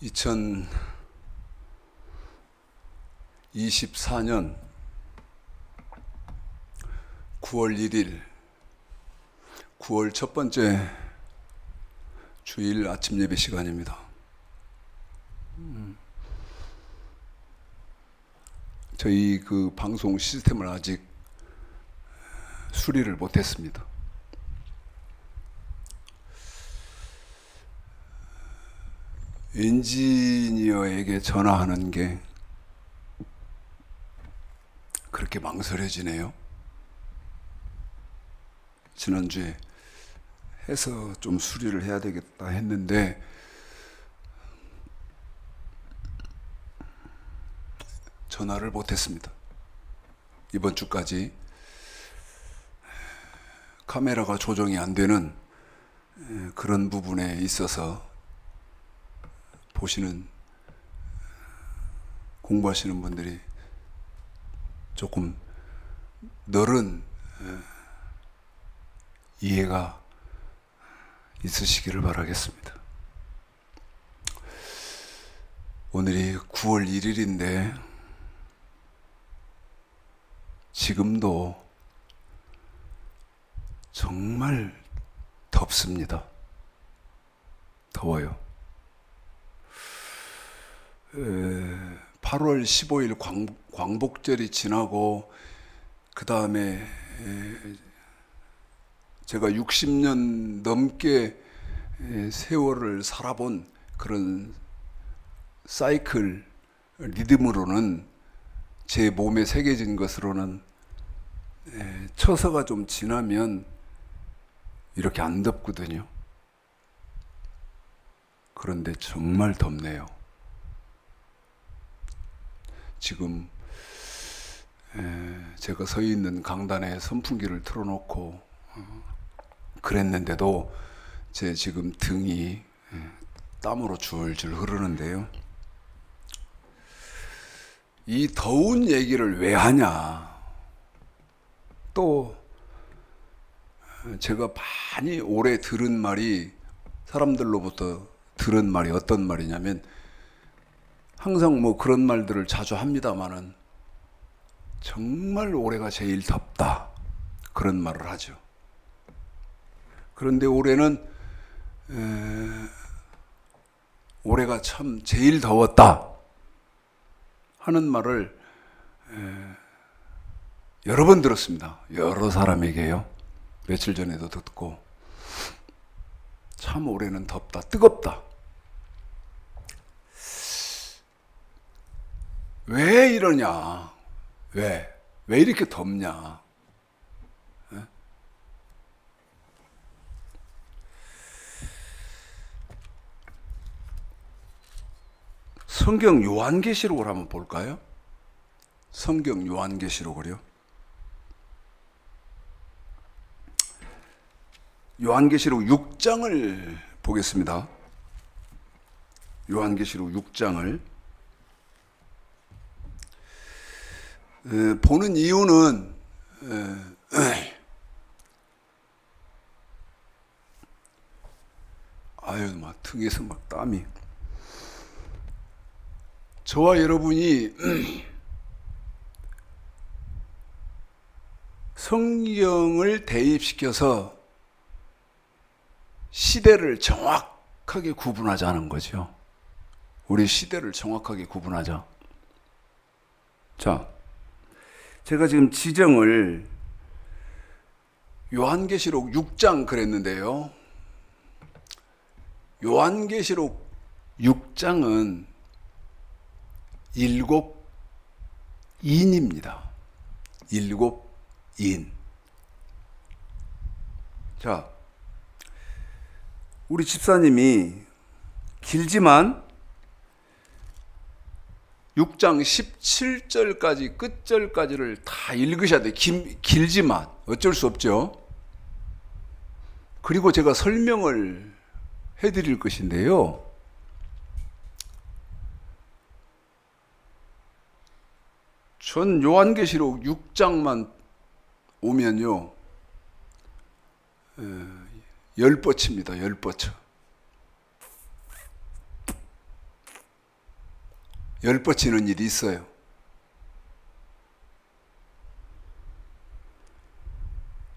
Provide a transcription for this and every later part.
2024년 9월 1일 9월 첫 번째 주일 아침 예배 시간입니다. 저희 그 방송 시스템을 아직 수리를 못했습니다. 엔지니어에게 전화하는 게 그렇게 망설여지네요. 지난주에 해서 좀 수리를 해야 되겠다 했는데 전화를 못했습니다. 이번 주까지 카메라가 조정이 안 되는 그런 부분에 있어서 보시는 공부하시는 분들이 조금 넓은 이해가 있으시기를 바라겠습니다. 오늘이 9월 1일인데 지금도 정말 덥습니다. 더워요. 8월 15일 광복절이 지나고 그 다음에 제가 60년 넘게 세월을 살아본 그런 사이클 리듬으로는 제 몸에 새겨진 것으로는 처서가 좀 지나면 이렇게 안 덥거든요. 그런데 정말 덥네요. 지금 제가 서 있는 강단에 선풍기를 틀어놓고 그랬는데도 제 지금 등이 땀으로 줄줄 흐르는데요. 이 더운 얘기를 왜 하냐? 또 제가 많이 오래 들은 말이, 사람들로부터 들은 말이 어떤 말이냐면, 항상 뭐 그런 말들을 자주 합니다마는 정말 올해가 제일 덥다, 그런 말을 하죠. 그런데 올해는 올해가 참 제일 더웠다 하는 말을 여러 번 들었습니다. 여러 사람에게요. 며칠 전에도 듣고, 참 올해는 덥다, 뜨겁다. 왜 이러냐? 왜 이렇게 덥냐? 성경 요한계시록을 한번 볼까요? 성경 요한계시록을요. 요한계시록 6장을 보겠습니다. 요한계시록 6장을 보는 이유는 막 등에서 막 땀이, 저와 여러분이 성경을 대입시켜서 시대를 정확하게 구분하자는 거죠. 우리 시대를 정확하게 구분하자. 자, 제가 지금 지정을 요한계시록 6장 그랬는데요. 요한계시록 6장은 7인입니다. 7인. 자, 우리 집사님이 길지만 6장 17절까지 끝절까지를 다 읽으셔야 돼요. 길지만 어쩔 수 없죠. 그리고 제가 설명을 해드릴 것인데요. 전 요한계시록 6장만 오면요, 10뻗칩니다. 10뻗쳐. 열뻗치는 일이 있어요.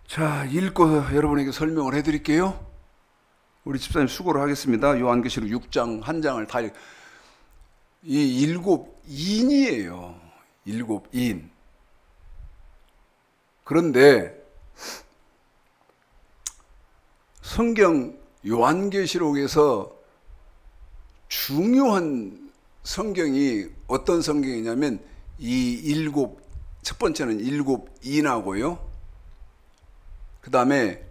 자, 읽고 여러분에게 설명을 해드릴게요. 우리 집사님 수고를 하겠습니다. 요한계시록 6장 한 장을 다 이 일곱 인이에요. 일곱 인. 그런데 성경 요한계시록에서 중요한 성경이 어떤 성경이냐면 이 일곱, 첫 번째는 일곱 인하고요. 그 다음에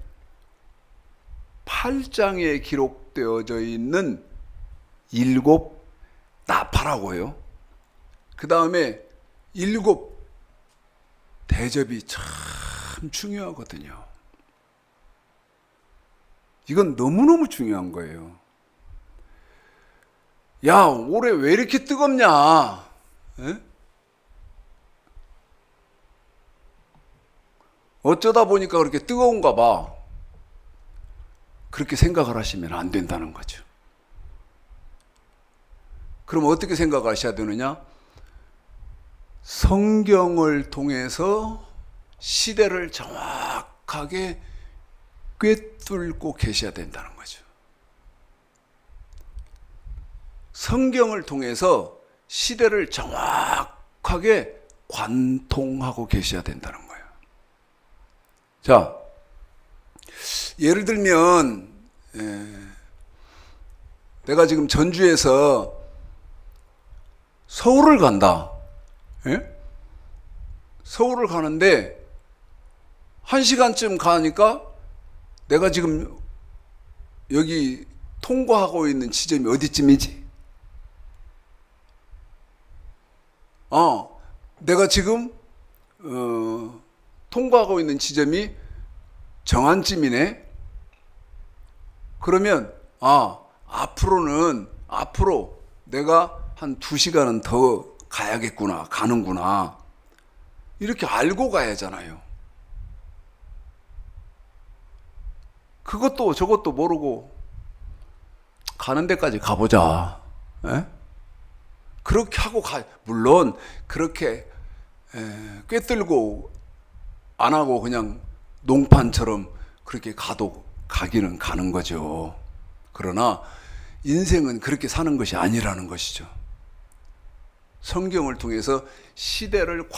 8장에 기록되어져 있는 일곱 나팔하고요. 그 다음에 일곱 대접이 참 중요하거든요. 이건 너무너무 중요한 거예요. 야, 올해 왜 이렇게 뜨겁냐? 에? 어쩌다 보니까 그렇게 뜨거운가 봐. 그렇게 생각을 하시면 안 된다는 거죠. 그럼 어떻게 생각을 하셔야 되느냐? 성경을 통해서 시대를 정확하게 꿰뚫고 계셔야 된다는 거죠. 성경을 통해서 시대를 정확하게 관통하고 계셔야 된다는 거예요. 자, 예를 들면 내가 지금 전주에서 서울을 간다. 서울을 가는데 1시간쯤 가니까 내가 지금 여기 통과하고 있는 지점이 어디쯤이지? 내가 지금 통과하고 있는 지점이 정안쯤이네. 그러면 앞으로 내가 한 2시간은 더 가야겠구나, 가는구나. 이렇게 알고 가야 하잖아요. 그것도 저것도 모르고 가는 데까지 가보자. 그렇게 하고 물론 그렇게 꿰뚫고 안 하고 그냥 농판처럼 그렇게 가기는 가는 거죠. 그러나 인생은 그렇게 사는 것이 아니라는 것이죠. 성경을 통해서 시대를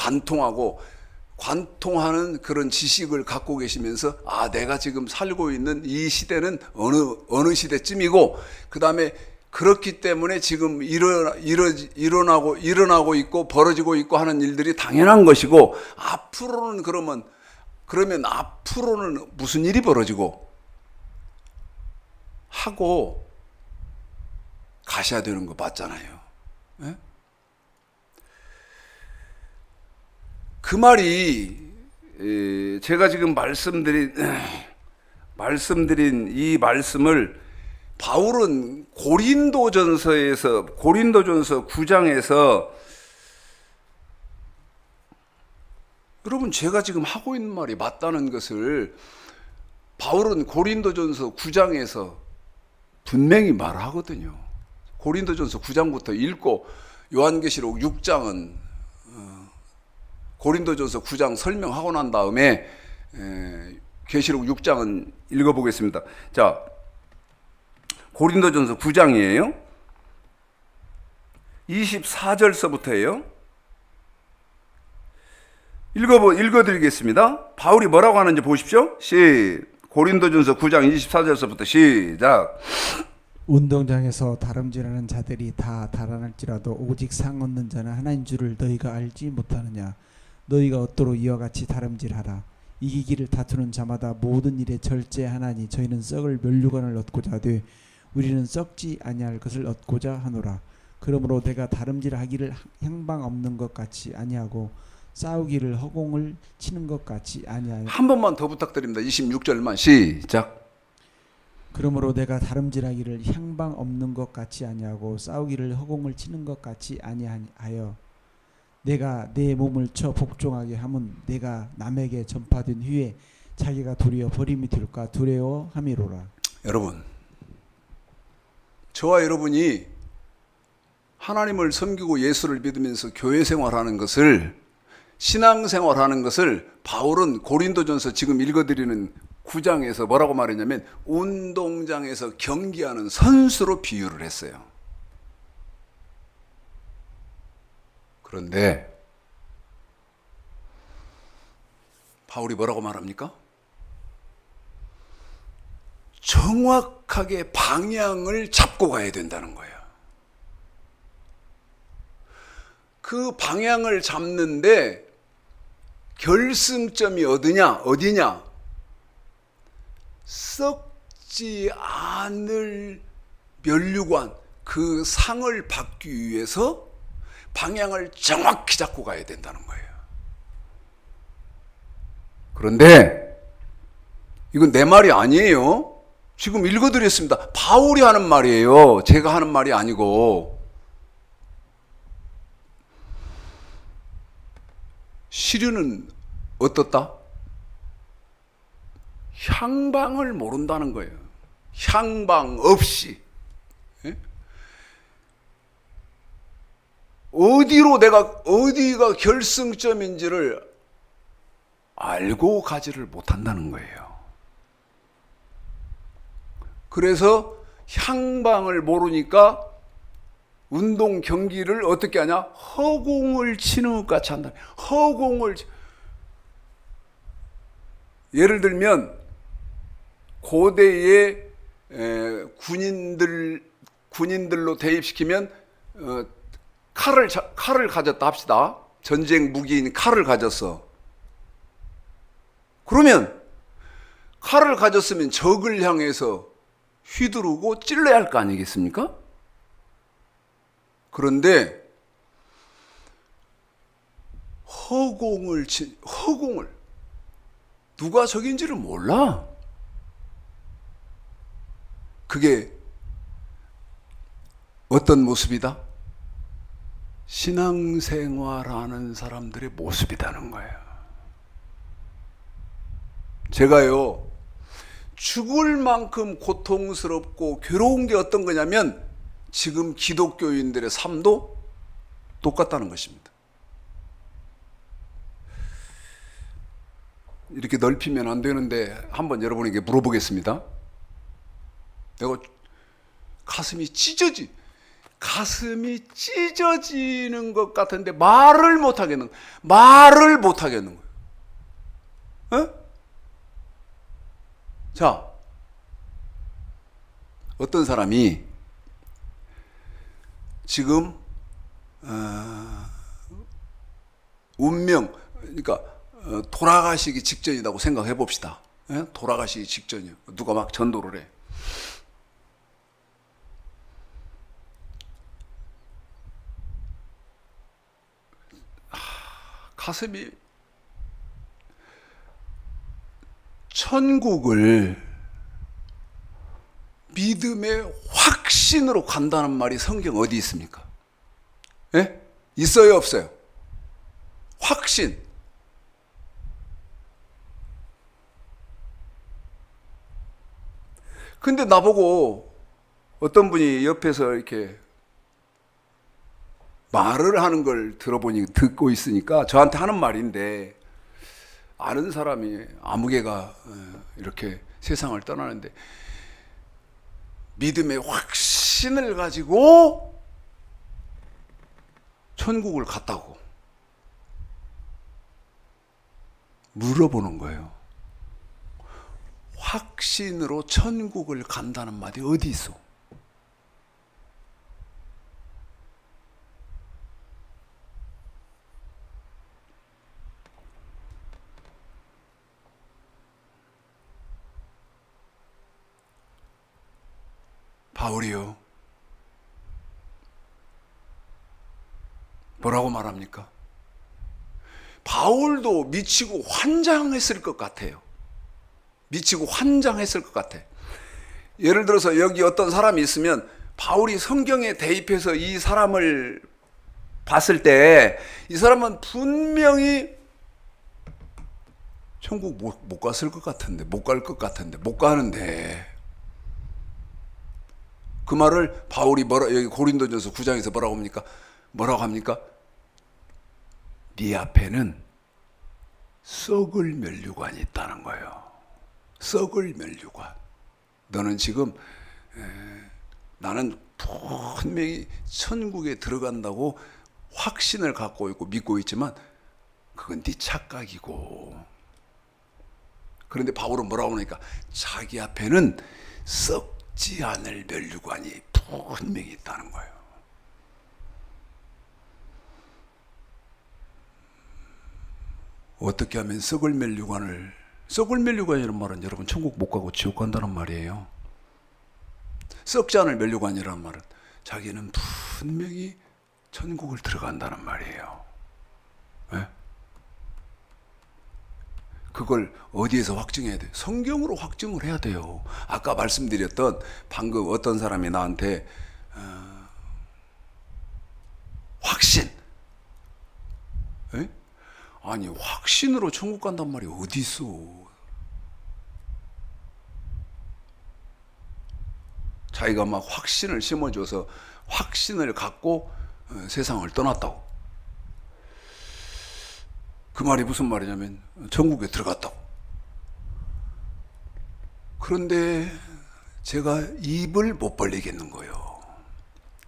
관통하는 그런 지식을 갖고 계시면서 내가 지금 살고 있는 이 시대는 어느 시대쯤이고, 그 다음에 그렇기 때문에 지금 일어나고 있고 벌어지고 있고 하는 일들이 당연한 것이고, 앞으로는 그러면 앞으로는 무슨 일이 벌어지고 하고 가셔야 되는 거 맞잖아요. 그 말이 제가 지금 말씀드린 이 말씀을 바울은 고린도전서 9장에서 여러분, 제가 지금 하고 있는 말이 맞다는 것을 바울은 고린도전서 9장에서 분명히 말하거든요. 고린도전서 9장부터 읽고 요한계시록 6장은 고린도전서 9장 설명하고 난 다음에 계시록 6장은 읽어보겠습니다. 자, 고린도전서 9장이에요. 24절서부터예요. 읽어드리겠습니다. 바울이 뭐라고 하는지 보십시오. 고린도전서 9장 24절서부터 시작. 운동장에서 다름질하는 자들이 다 달아날지라도 오직 상 얻는 자는 하나인 줄을 너희가 알지 못하느냐. 너희가 얻도록 이와 같이 다름질하라. 이기기를 다투는 자마다 모든 일에 절제하나니 저희는 썩을 면류관을 얻고자 하되 우리는 썩지 아니할 것을 얻고자 하노라. 그러므로 내가 다름질하기를 향방 없는 것 같이 아니하고 싸우기를 허공을 치는 것 같이 아니하여. 한 번만 더 부탁드립니다. 26절만 시작. 그러므로 내가 다름질하기를 향방 없는 것 같이 아니하고 싸우기를 허공을 치는 것 같이 아니하여 내가 내 몸을 쳐 복종하게 함은 내가 남에게 전파된 후에 자기가 도리어 버림이 될까 두려워함이로라. 여러분, 저와 여러분이 하나님을 섬기고 예수를 믿으면서 교회 생활하는 것을, 신앙생활하는 것을 바울은 고린도전서 지금 읽어드리는 9장에서 뭐라고 말했냐면 운동장에서 경기하는 선수로 비유를 했어요. 그런데 바울이 뭐라고 말합니까? 정확하게 방향을 잡고 가야 된다는 거예요. 그 방향을 잡는데 결승점이 어디냐? 썩지 않을 면류관, 그 상을 받기 위해서 방향을 정확히 잡고 가야 된다는 거예요. 그런데 이건 내 말이 아니에요. 지금 읽어드렸습니다. 바울이 하는 말이에요. 제가 하는 말이 아니고. 시류는 어떻다? 향방을 모른다는 거예요. 향방 없이. 예? 어디가 결승점인지를 알고 가지를 못한다는 거예요. 그래서 향방을 모르니까 운동 경기를 어떻게 하냐? 허공을 치는 것 같이 한다. 예를 들면 고대의 군인들로 대입시키면 칼을 가졌다 합시다. 전쟁 무기인 칼을 가졌어. 그러면 칼을 가졌으면 적을 향해서 휘두르고 찔러야 할 거 아니겠습니까? 그런데 허공을 누가 적인지를 몰라. 그게 어떤 모습이다? 신앙생활하는 사람들의 모습이라는 거예요. 제가요, 죽을 만큼 고통스럽고 괴로운 게 어떤 거냐면 지금 기독교인들의 삶도 똑같다는 것입니다. 이렇게 넓히면 안 되는데 한번 여러분에게 물어보겠습니다. 내가 가슴이 찢어지는 것 같은데 말을 못 하겠는 거예요. 어? 자, 어떤 사람이 지금 운명, 그러니까 돌아가시기 직전이라고 생각해 봅시다. 예? 돌아가시기 직전이요. 누가 막 전도를 해. 가슴이 천국을 믿음의 확신으로 간다는 말이 성경 어디 있습니까? 예? 있어요, 없어요? 확신. 근데 나보고 어떤 분이 옆에서 이렇게 말을 하는 걸 듣고 있으니까 저한테 하는 말인데, 아는 사람이 아무개가 이렇게 세상을 떠나는데 믿음의 확신을 가지고 천국을 갔다고 물어보는 거예요. 확신으로 천국을 간다는 말이 어디 있어? 바울이요, 뭐라고 말합니까? 바울도 미치고 환장했을 것 같아요. 예를 들어서 여기 어떤 사람이 있으면 바울이 성경에 대입해서 이 사람을 봤을 때 이 사람은 분명히 천국 못 갔을 것 같은데, 못 갈 것 같은데, 못 가는데 그 말을 바울이 여기 고린도전서 9장에서 뭐라고 합니까? 네 앞에는 썩을 면류관이 있다는 거예요. 썩을 면류관. 너는 지금 나는 분명히 천국에 들어간다고 확신을 갖고 있고 믿고 있지만 그건 네 착각이고. 그런데 바울은 뭐라고 하니까 자기 앞에는 썩지 않을 면류관이 분명히 있다는 거예요. 어떻게 하면 썩을 면류관이라는 말은 여러분 천국 못 가고 지옥 간다는 말이에요. 썩지 않을 면류관이라는 말은 자기는 분명히 천국을 들어간다는 말이에요. 네? 그걸 어디에서 확증해야 돼요? 성경으로 확증을 해야 돼요. 아까 말씀드렸던 방금 어떤 사람이 나한테 확신. 에? 아니 확신으로 천국 간단 말이 어디 있어? 자기가 막 확신을 심어줘서 확신을 갖고 세상을 떠났다고. 그 말이 무슨 말이냐면 천국에 들어갔다고. 그런데 제가 입을 못 벌리겠는 거예요.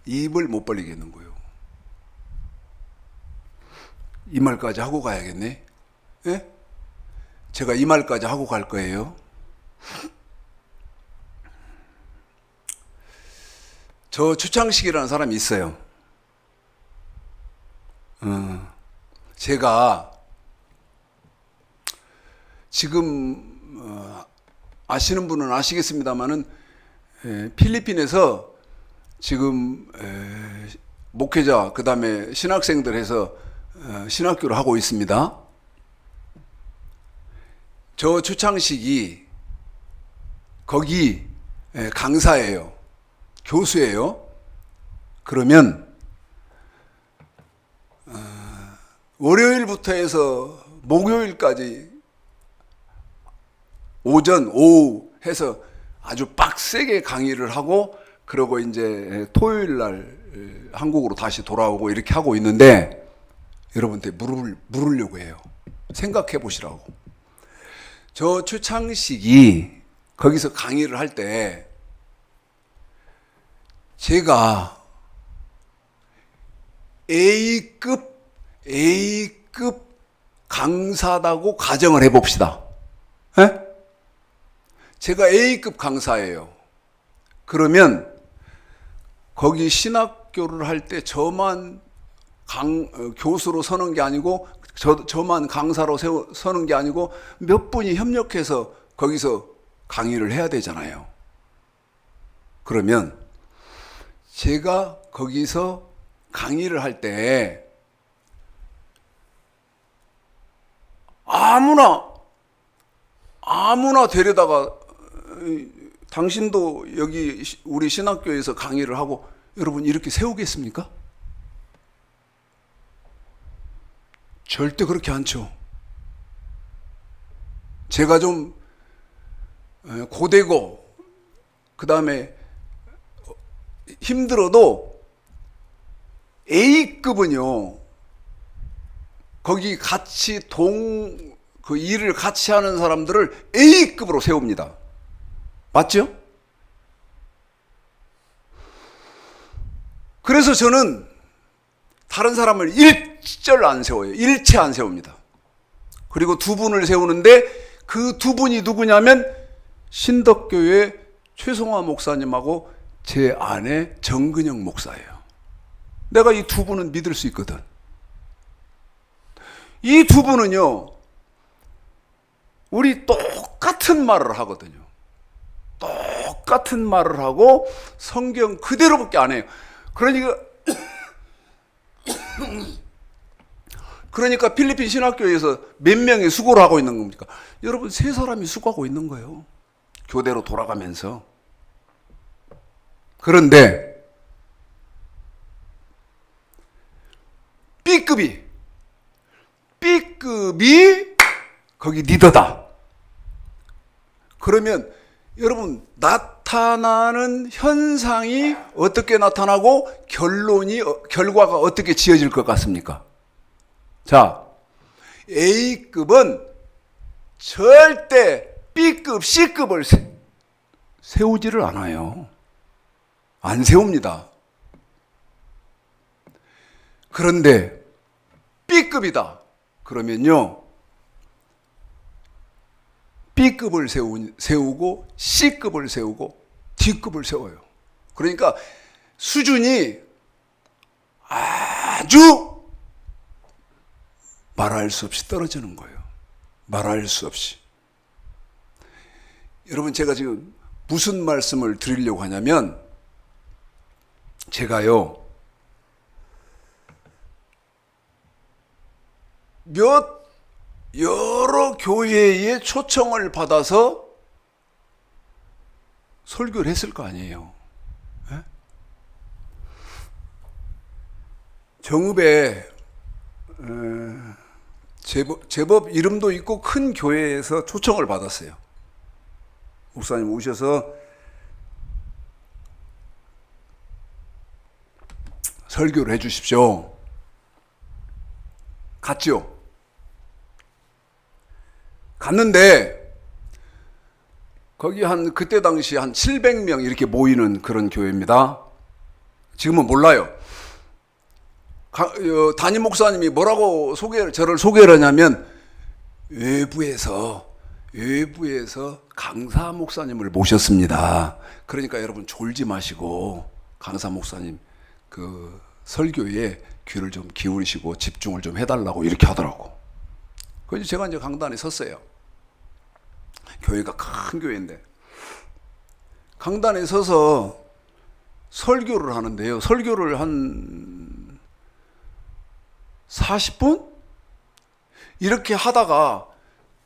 입을 못 벌리겠는 거예요. 이 말까지 하고 가야겠네. 예? 제가 이 말까지 하고 갈 거예요. 저 추창식이라는 사람이 있어요. 제가 지금 아시는 분은 아시겠습니다만은 필리핀에서 지금 목회자 그 다음에 신학생들 해서 신학교를 하고 있습니다. 저 추창식이 거기 강사예요. 교수예요. 그러면 월요일부터 해서 목요일까지 오전, 오후 해서 아주 빡세게 강의를 하고 그러고 이제 토요일 날 한국으로 다시 돌아오고 이렇게 하고 있는데 여러분한테 물으려고 해요. 생각해 보시라고. 저 추창식이 거기서 강의를 할 때 제가 A급 강사다고 가정을 해봅시다. 에? 제가 A급 강사예요. 그러면 거기 신학교를 할 때 저만 교수로 서는 게 아니고 저만 강사로 서는 게 아니고 몇 분이 협력해서 거기서 강의를 해야 되잖아요. 그러면 제가 거기서 강의를 할 때 아무나 데려다가 당신도 여기 우리 신학교에서 강의를 하고 여러분 이렇게 세우겠습니까? 절대 그렇게 않죠. 제가 좀 고되고 그 다음에 힘들어도 A급은요 거기 같이 그 일을 같이 하는 사람들을 A급으로 세웁니다. 맞죠? 그래서 저는 다른 사람을 일절 안 세워요. 일체 안 세웁니다. 그리고 두 분을 세우는데 그 두 분이 누구냐면 신덕교회 최송화 목사님하고 제 아내 정근영 목사예요. 내가 이 두 분은 믿을 수 있거든. 이 두 분은요 우리 똑같은 말을 하거든요. 똑같은 말을 하고 성경 그대로밖에 안 해요. 그러니까 필리핀 신학교에서 몇 명이 수고를 하고 있는 겁니까? 여러분 3사람이 수고하고 있는 거예요. 교대로 돌아가면서. 그런데 B급이 거기 리더다. 그러면 여러분 다 나타나는 현상이 어떻게 나타나고 결과가 어떻게 지어질 것 같습니까? 자, A급은 절대 B급, C급을 세우지를 않아요. 안 세웁니다. 그런데 B급이다. 그러면요, B급을 세우고 C급을 세우고 D급을 세워요. 그러니까 수준이 아주 말할 수 없이 떨어지는 거예요. 말할 수 없이. 여러분, 제가 지금 무슨 말씀을 드리려고 하냐면, 제가요, 여러 교회의 초청을 받아서 설교를 했을 거 아니에요. 네? 정읍에 제법 이름도 있고 큰 교회에서 초청을 받았어요. 목사님 오셔서 설교를 해 주십시오. 갔죠. 갔는데 거기 그때 당시 한 700명 이렇게 모이는 그런 교회입니다. 지금은 몰라요. 담임 목사님이 뭐라고 저를 소개를 하냐면, 외부에서 강사 목사님을 모셨습니다. 그러니까 여러분 졸지 마시고 강사 목사님 그 설교에 귀를 좀 기울이시고 집중을 좀 해달라고 이렇게 하더라고. 그래서 제가 이제 강단에 섰어요. 교회가 큰 교회인데 강단에 서서 설교를 하는데요. 설교를 한 40분? 이렇게 하다가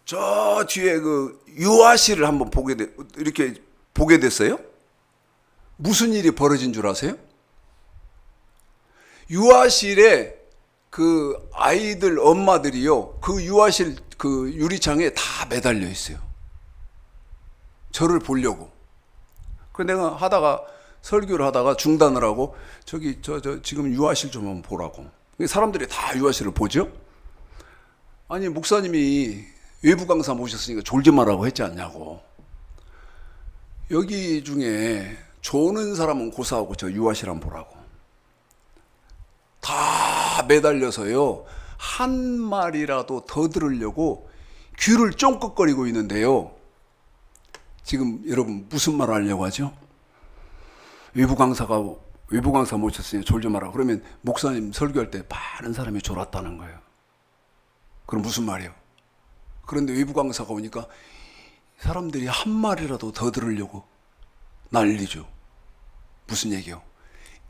저 뒤에 그 유아실을 한번 이렇게 보게 됐어요. 무슨 일이 벌어진 줄 아세요? 유아실에 그 아이들 엄마들이요, 그 유아실 그 유리창에 다 매달려 있어요. 저를 보려고. 그 내가 설교를 하다가 중단을 하고, 저기 저 지금 유아실 좀 한번 보라고. 사람들이 다 유아실을 보죠. 아니, 목사님이 외부 강사 모셨으니까 졸지 말라고 했지 않냐고. 여기 중에 조는 사람은 고사하고 저 유아실 한번 보라고. 다 매달려서요, 한 말이라도 더 들으려고 귀를 쫑긋거리고 있는데요. 지금 여러분 무슨 말 하려고 하죠? 외부 강사 모셨으니 졸지 마라. 그러면 목사님 설교할 때 많은 사람이 졸았다는 거예요. 그럼 무슨 말이에요? 그런데 외부 강사가 오니까 사람들이 한 말이라도 더 들으려고 난리죠. 무슨 얘기요?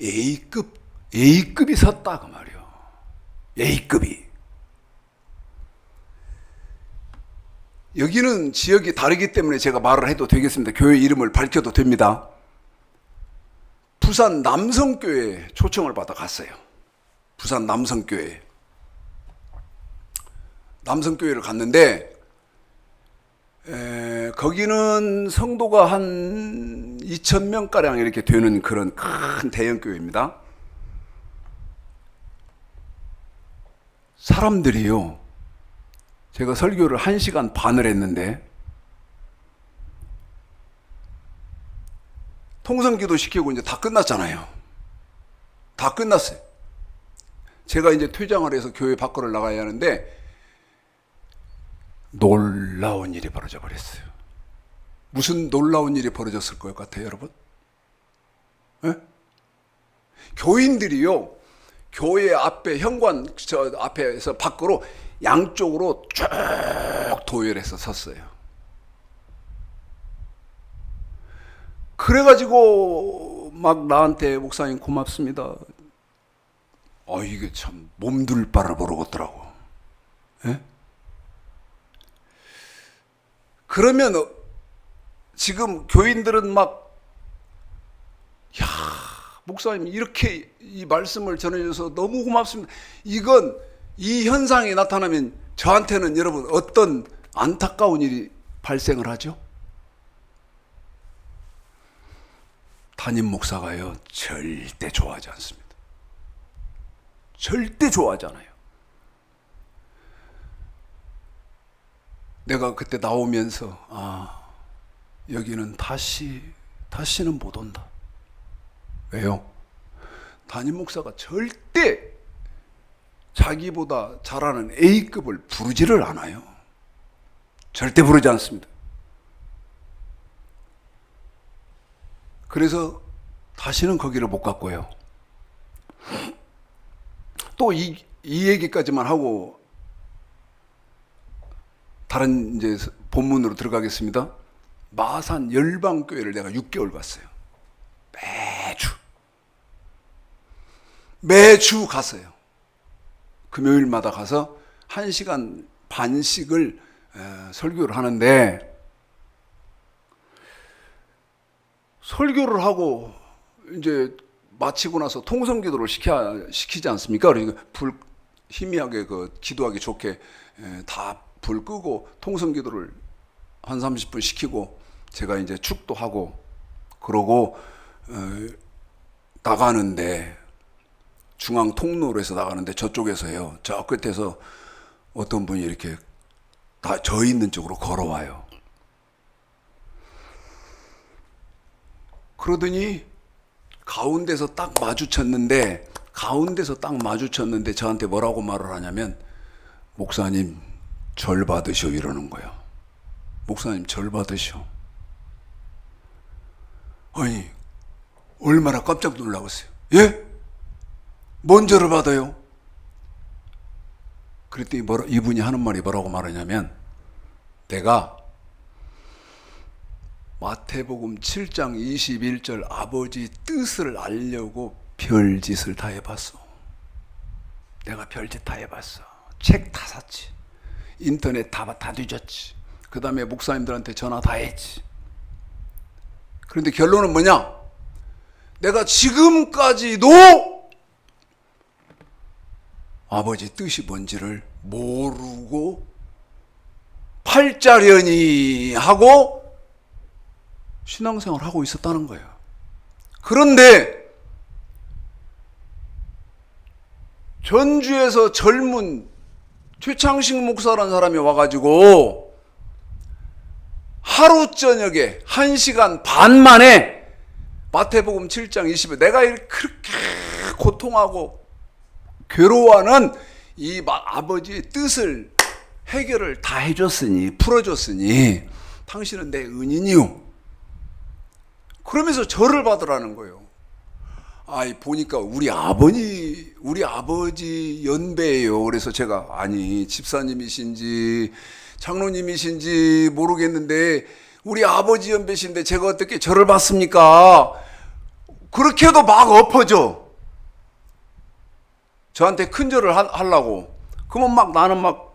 A급이 섰다 그 말이에요. A급이. 여기는 지역이 다르기 때문에 제가 말을 해도 되겠습니다. 교회 이름을 밝혀도 됩니다. 부산 남성교회에 초청을 받아 갔어요. 부산 남성교회를 갔는데, 거기는 성도가 한 2,000명가량 이렇게 되는 그런 큰 대형교회입니다. 사람들이요, 제가 설교를 1시간 반을 했는데 통성기도 시키고 이제 다 끝났잖아요. 다 끝났어요. 제가 이제 퇴장을 해서 교회 밖으로 나가야 하는데 놀라운 일이 벌어져 버렸어요. 무슨 놀라운 일이 벌어졌을 것 같아요, 여러분? 네? 교인들이요, 교회 앞에 현관 저 앞에서 밖으로 양쪽으로 쭉 도열해서 섰어요. 그래가지고 막 나한테 목사님 고맙습니다. 이게 참 몸둘 바를 모르겠더라고. 예? 그러면 지금 교인들은 막, 야, 목사님 이렇게 이 말씀을 전해줘서 너무 고맙습니다. 이 현상이 나타나면 저한테는 여러분 어떤 안타까운 일이 발생을 하죠? 담임 목사가요 절대 좋아하지 않습니다. 절대 좋아하지 않아요. 내가 그때 나오면서 여기는 다시는 못 온다. 왜요? 담임 목사가 절대 자기보다 잘하는 A급을 부르지를 않아요. 절대 부르지 않습니다. 그래서 다시는 거기를 못 갔고요. 또 이 얘기까지만 하고 다른 이제 본문으로 들어가겠습니다. 마산 열방교회를 내가 6개월 갔어요. 매주 갔어요. 금요일마다 가서 1시간 반씩을 설교를 하는데, 설교를 하고 이제 마치고 나서 통성기도를 시키지 않습니까? 그러니까 희미하게 기도하기 좋게 다 불 끄고 통성기도를 한 30분 시키고 제가 이제 축도하고 그러고 나가는데, 중앙 통로로 해서 나가는데 저쪽에서요, 저 끝에서 어떤 분이 이렇게 다 저 있는 쪽으로 걸어와요. 그러더니 가운데서 딱 마주쳤는데 저한테 뭐라고 말을 하냐면, 목사님 절 받으시오 이러는 거예요. 목사님 절 받으시오. 아니 얼마나 깜짝 놀라겠어요. 예? 뭔 절을 받아요? 그랬더니 이분이 하는 말이 뭐라고 말하냐면, 내가 마태복음 7장 21절 아버지 뜻을 알려고 별짓을 다 해봤어. 내가 별짓 다 해봤어. 책 다 샀지. 인터넷 다 뒤졌지. 그 다음에 목사님들한테 전화 다 했지. 그런데 결론은 뭐냐? 내가 지금까지도 아버지 뜻이 뭔지를 모르고 팔자려니 하고 신앙생활을 하고 있었다는 거예요. 그런데 전주에서 젊은 최창식 목사라는 사람이 와가지고 하루 저녁에 1시간 반 만에 마태복음 7장 20에 내가 그렇게 고통하고 괴로워하는 이 아버지의 뜻을 해결을 다 해줬으니, 풀어줬으니 당신은 내 은인이요. 그러면서 절을 받으라는 거예요. 보니까 우리 아버지 연배예요. 그래서 제가 아니 집사님이신지 장로님이신지 모르겠는데 우리 아버지 연배신데 제가 어떻게 절을 받습니까? 그렇게 해도 막 엎어져. 저한테 큰 절을 하려고. 그러면 막 나는 막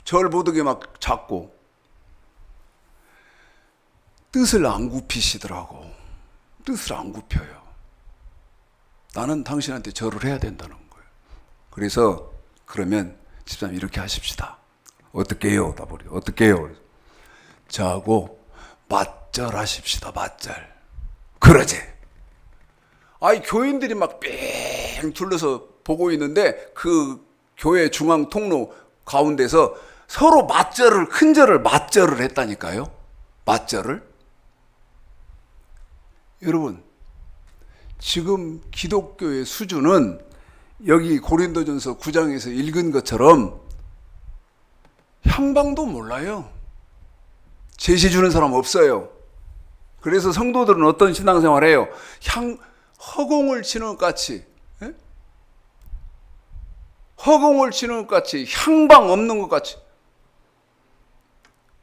절 보드게 막 잡고 뜻을 안 굽히시더라고. 뜻을 안 굽혀요. 나는 당신한테 절을 해야 된다는 거예요. 그래서 그러면 집사님 이렇게 하십시다. 어떻게 해요? 어떻게 해요? 저하고 맞절 하십시다. 맞절. 그러지. 교인들이 막 뺑 둘러서 보고 있는데 그 교회 중앙 통로 가운데서 서로 맞절을, 큰 절을 맞절을 했다니까요. 맞절을. 여러분, 지금 기독교의 수준은 여기 고린도전서 9장에서 읽은 것처럼 향방도 몰라요. 제시 주는 사람 없어요. 그래서 성도들은 어떤 신앙생활을 해요? 허공을 치는 것 같이, 허공을 치는 것 같이, 향방 없는 것 같이.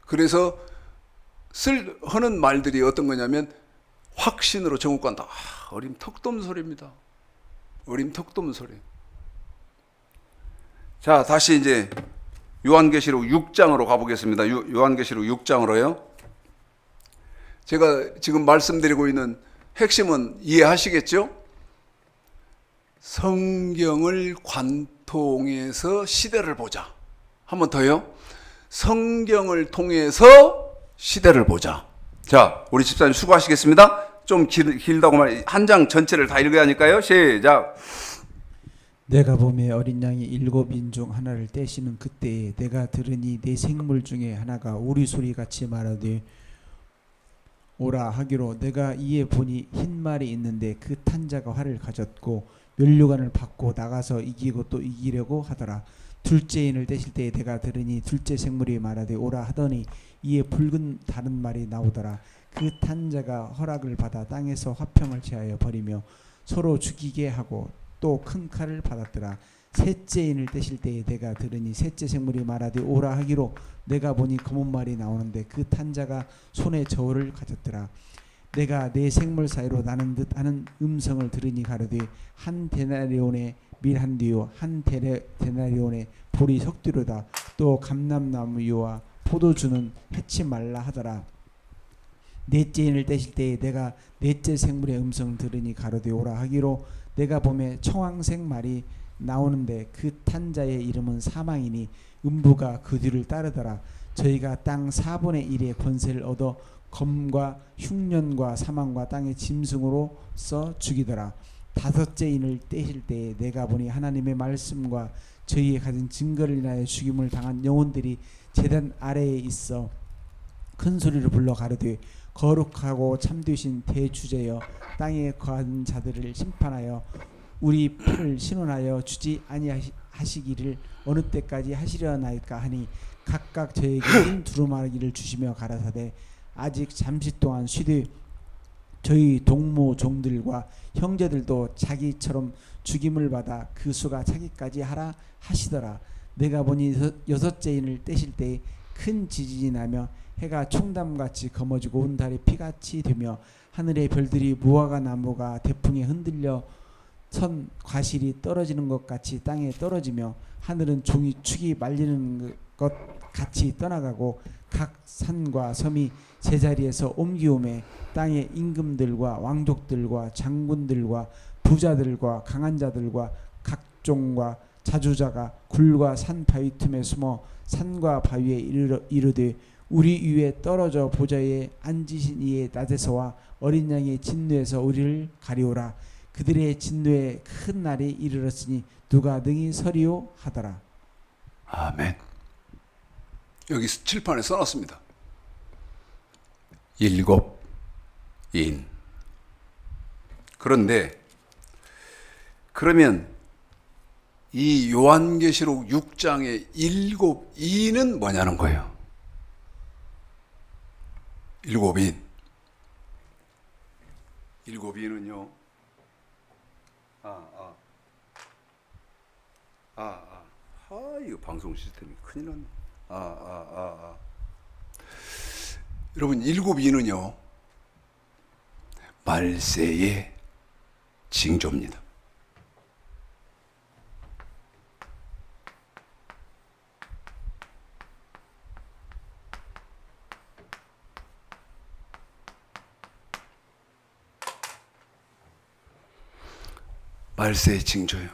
그래서 하는 말들이 어떤 거냐면 확신으로 정국간다. 어림턱없는 소리입니다. 어림턱없는 소리. 자, 다시 이제 요한계시록 6장으로 가보겠습니다. 요한계시록 6장으로요. 제가 지금 말씀드리고 있는 핵심은 이해하시겠죠? 성경을 관통해서 시대를 보자. 한 번 더요. 성경을 통해서 시대를 보자. 자, 우리 집사님 수고하시겠습니다. 좀 길다고 말, 한 장 전체를 다 읽어야 하니까요. 시작. 내가 보매 어린 양이 7인 중 하나를 떼시는 그때에 내가 들으니 내 생물 중에 하나가 우리 소리 같이 말하되 오라 하기로 내가 이에 보니 흰 말이 있는데 그 탄 자가 활을 가졌고 면류관을 받고 나가서 이기고 또 이기려고 하더라. 둘째 인을 떼실 때에 내가 들으니 둘째 생물이 말하되 오라 하더니 이에 붉은 다른 말이 나오더라. 그 탄 자가 허락을 받아 땅에서 화평을 제하여 버리며 서로 죽이게 하고 또 큰 칼을 받았더라. 셋째 인을 떼실 때에 내가 들으니 셋째 생물이 말하되 오라 하기로 내가 보니 검은 말이 나오는데 그 탄 자가 손에 저울을 가졌더라. 내가 내 생물 사이로 나는 듯 하는 음성을 들으니 가로되 한 데나리온의 밀한 뒤요 한 데나리온의 보리 석뒤로다. 또 감람나무와 포도주는 해치 말라 하더라. 넷째 인을 떼실 때에 내가 넷째 생물의 음성을 들으니 가로되 오라 하기로 내가 보매 청황색 말이 나오는데 그 탄 자의 이름은 사망이니 음부가 그 뒤를 따르더라. 저희가 땅 4분의 1의 권세를 얻어 검과 흉년과 사망과 땅의 짐승으로 써 죽이더라. 다섯째 인을 떼실 때에 내가 보니 하나님의 말씀과 저희의 가진 증거를 인하여 죽임을 당한 영혼들이 제단 아래에 있어 큰 소리를 불러 가르되 거룩하고 참되신 대주제여 땅에 거한 자들을 심판하여 우리 피를 신원하여 주지 아니하시기를 어느 때까지 하시려나이까 하니 각각 저에게 흰 두루마기를 주시며 가라사대 아직 잠시 동안 쉬되 저희 동무 종들과 형제들도 자기처럼 죽임을 받아 그 수가 차기까지 하라 하시더라. 내가 보니 여섯째 인을 떼실 때에 큰 지진이 나며 해가 총담같이 검어지고 온 달이 피같이 되며 하늘의 별들이 무화과 나무가 대풍에 흔들려 선 과실이 떨어지는 것 같이 땅에 떨어지며 하늘은 종이 축이 말리는 것 같이 떠나가고 각 산과 섬이 제자리에서 옮기오매 땅의 임금들과 왕족들과 장군들과 부자들과 강한 자들과 각종과 자주자가 굴과 산 바위 틈에 숨어 산과 바위에 이르되 우리 위에 떨어져 보좌에 앉으신 이의 낮에서와 어린 양의 진노에서 우리를 가리오라. 그들의 진노의 큰 날이 이르렀으니 누가 능히 서리오 하더라. 아멘. 여기 칠판에 써놨습니다. 7인. 그런데 그러면 이 요한계시록 6장의 7인은 뭐냐는 거예요. 7인. 7인은요. 이거 방송 시스템이 큰일 났네. 여러분, 7인은요, 말세의 징조입니다. 말세의 징조예요.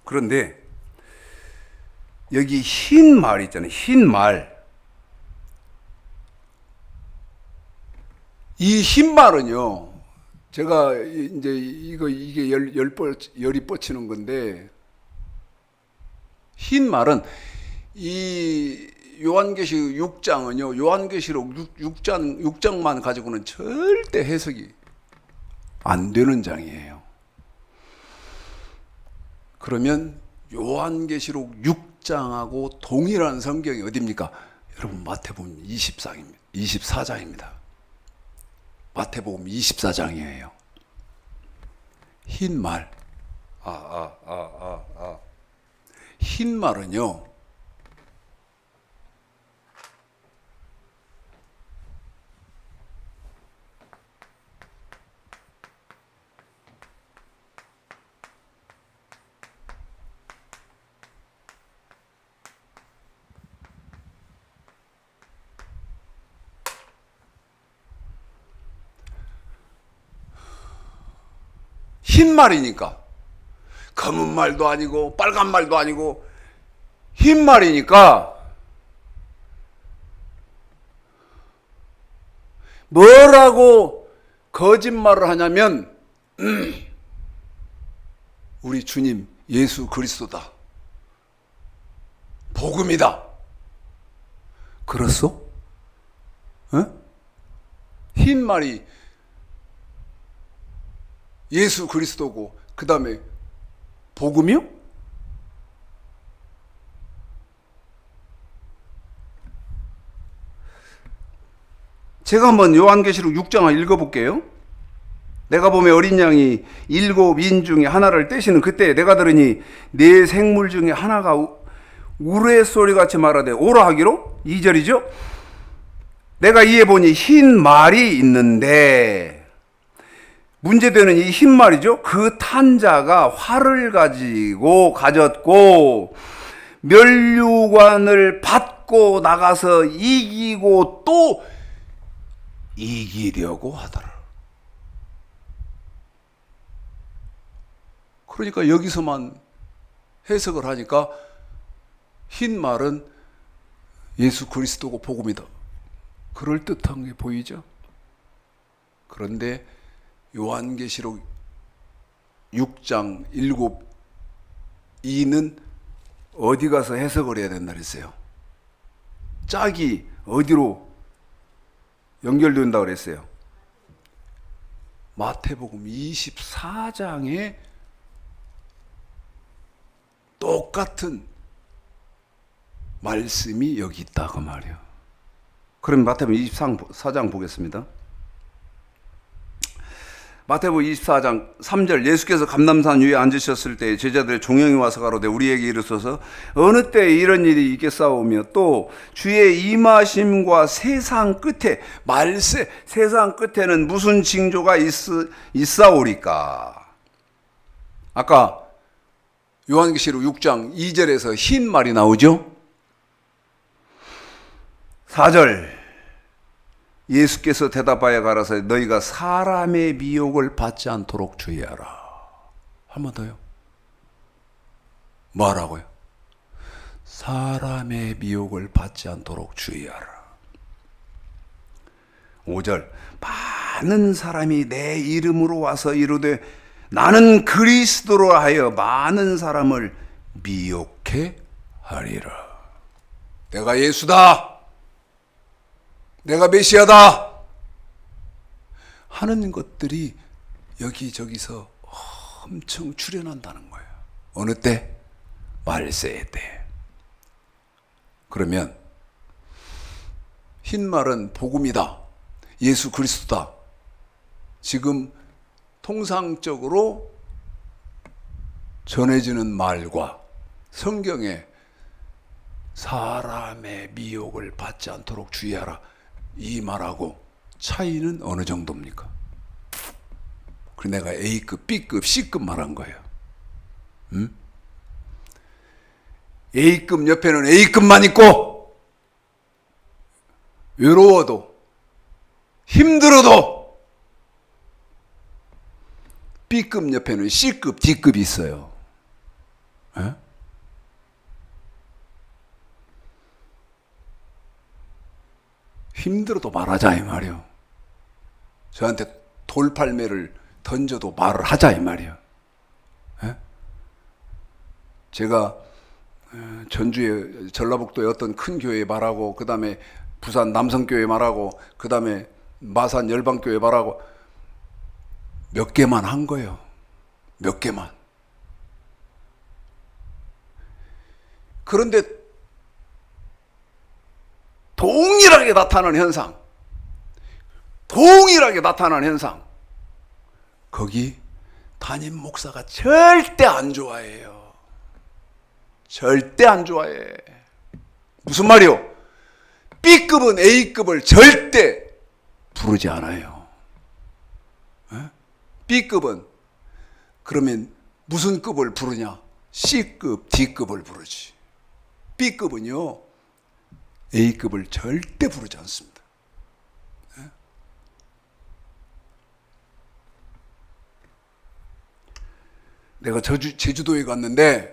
그런데 여기 흰 말 있잖아요. 흰 말. 이 흰 말은요. 제가 이제 이게 열이 뻗치는 건데, 흰 말은 이 요한계시록 6장은요. 요한계시록 6장만 가지고는 절대 해석이 안 되는 장이에요. 그러면 요한계시록 6장하고 동일한 성경이 어디입니까? 여러분, 마태복음 24장입니다. 마태복음 24장이에요. 흰 말. 흰 말은요, 흰 말이니까 검은 말도 아니고 빨간 말도 아니고 흰 말이니까 뭐라고 거짓말을 하냐면 우리 주님 예수 그리스도다. 복음이다. 그렇소? 어? 흰 말이 예수 그리스도고 그 다음에 복음이요? 제가 한번 요한계시록 6장을 읽어볼게요. 내가 보면 어린 양이 7인 중에 하나를 떼시는 그때 내가 들으니 네 생물 중에 하나가 우레소리같이 말하되 오라 하기로 2절이죠. 내가 이에 보니 흰 말이 있는데 문제되는 이 흰 말이죠. 그 탄 자가 활을 가졌고 면류관을 받고 나가서 이기고 또 이기려고 하더라. 그러니까 여기서만 해석을 하니까 흰 말은 예수 그리스도고 복음이다. 그럴듯한 게 보이죠? 그런데 요한계시록 6장 2는 어디 가서 해석을 해야 된다 그랬어요? 짝이 어디로 연결된다 그랬어요? 마태복음 24장에 똑같은 말씀이 여기 있다 그 말이에요. 그럼 마태복음 24장 보겠습니다. 마태복음 24장 3절 예수께서 감람산 위에 앉으셨을 때 제자들의 종영이 와서 가로되 우리에게 이르소서 어느 때 이런 일이 있겠사오며 또 주의 임하심과 세상 끝에 말세 세상 끝에는 무슨 징조가 있사오리까. 아까 요한계시록 6장 2절에서 흰 말이 나오죠. 4절 예수께서 대답하여 가라사대 너희가 사람의 미혹을 받지 않도록 주의하라. 한 번 더요. 뭐라고요? 사람의 미혹을 받지 않도록 주의하라. 5절 많은 사람이 내 이름으로 와서 이르되 나는 그리스도로 하여 많은 사람을 미혹해 하리라. 내가 예수다. 내가 메시아다 하는 것들이 여기저기서 엄청 출현한다는 거예요. 어느 때? 말세의 때. 그러면 흰 말은 복음이다. 예수 그리스도다. 지금 통상적으로 전해지는 말과 성경에 사람의 미혹을 받지 않도록 주의하라. 이 말하고 차이는 어느 정도입니까? 그래서 내가 A급, B급, C급 말한 거예요. A급 옆에는 A급만 있고 외로워도 힘들어도 B급 옆에는 C급, D급이 있어요. 에? 힘들어도 말하자 이 말이요. 저한테 돌팔매를 던져도 말을 하자 이 말이요. 에? 제가 전주에 전라북도의 어떤 큰 교회에 말하고 그 다음에 부산 남성교회 말하고 그 다음에 마산 열방교회 말하고 몇 개만 한 거예요. 몇 개만. 그런데 동일하게 나타나는 현상. 동일하게 나타나는 현상. 거기 담임 목사가 절대 안 좋아해요. 절대 안 좋아해. 무슨 말이요? B급은 A급을 절대 부르지 않아요. 에? B급은 그러면 무슨 급을 부르냐? C급, D급을 부르지. B급은요 A급을 절대 부르지 않습니다. 에? 내가 제주도에 갔는데